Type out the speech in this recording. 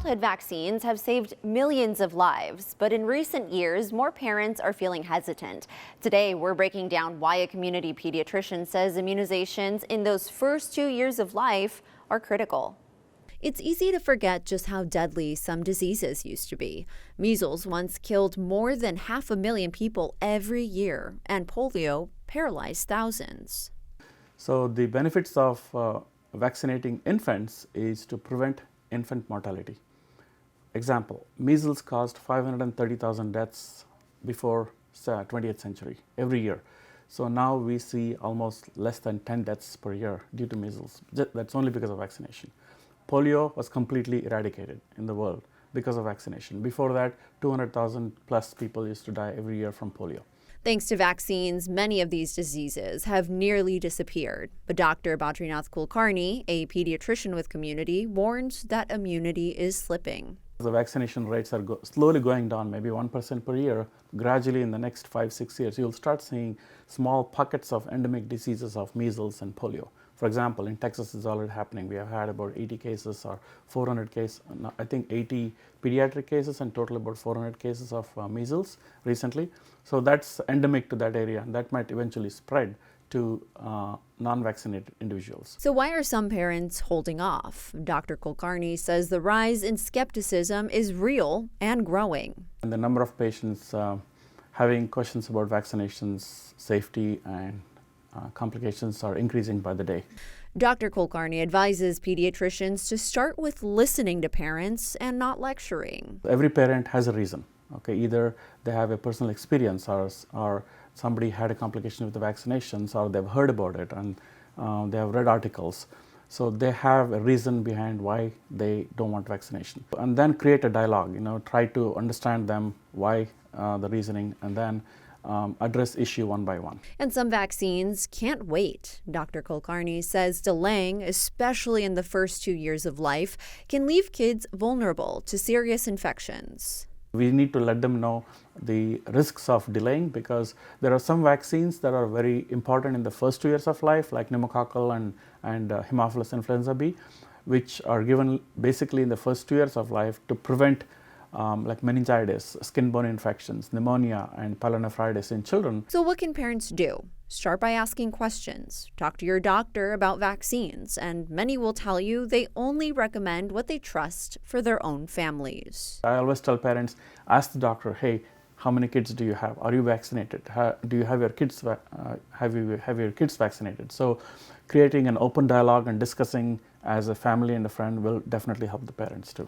childhood vaccines have saved millions of lives, but in recent years, more parents are feeling hesitant. Today, we're breaking down why a community pediatrician says immunizations in those first 2 years of life are critical. It's easy to forget just how deadly some diseases used to be. Measles once killed more than 500,000 people every year, and polio paralyzed thousands. So the benefits of vaccinating infants is to prevent infant mortality. Example, measles caused 530,000 deaths before 20th century every year. So now we see almost less than 10 deaths per year due to measles. That's only because of vaccination. Polio was completely eradicated in the world because of vaccination. Before that, 200,000 plus people used to die every year from polio. Thanks to vaccines, many of these diseases have nearly disappeared. But Dr. Badrinath Kulkarni, a pediatrician with Community, warns that immunity is slipping. The vaccination rates are slowly going down, maybe 1% per year. Gradually, in the next 5-6 years, you'll start seeing small pockets of endemic diseases of measles and polio. For example, in Texas, it's already happening. We have had about 80 cases or 400 cases, I think 80 pediatric cases and total about 400 cases of measles recently. So that's endemic to that area, and that might eventually spread to non-vaccinated individuals. So why are some parents holding off? Dr. Kulkarni says the rise in skepticism is real and growing. And the number of patients having questions about vaccinations, safety, and complications are increasing by the day. Dr. Kulkarni advises pediatricians to start with listening to parents and not lecturing. Every parent has a reason. Okay, either they have a personal experience or somebody had a complication with the vaccinations, or they've heard about it and they have read articles. So they have a reason behind why they don't want vaccination. And then create a dialogue, try to understand them, why the reasoning, and then address issue one by one. And some vaccines can't wait. Dr. Kulkarni says delaying, especially in the first 2 years of life, can leave kids vulnerable to serious infections. We need to let them know the risks of delaying, because there are some vaccines that are very important in the first 2 years of life, like pneumococcal and Haemophilus influenza B, which are given basically in the first 2 years of life to prevent like meningitis, skin-borne infections, pneumonia, and pyelonephritis in children. So what can parents do? Start by asking questions. Talk to your doctor about vaccines, and many will tell you they only recommend what they trust for their own families. I always tell parents, ask the doctor, hey, how many kids do you have? Are you vaccinated? Do you have your kids have your kids vaccinated? So creating an open dialogue and discussing as a family and a friend will definitely help the parents too.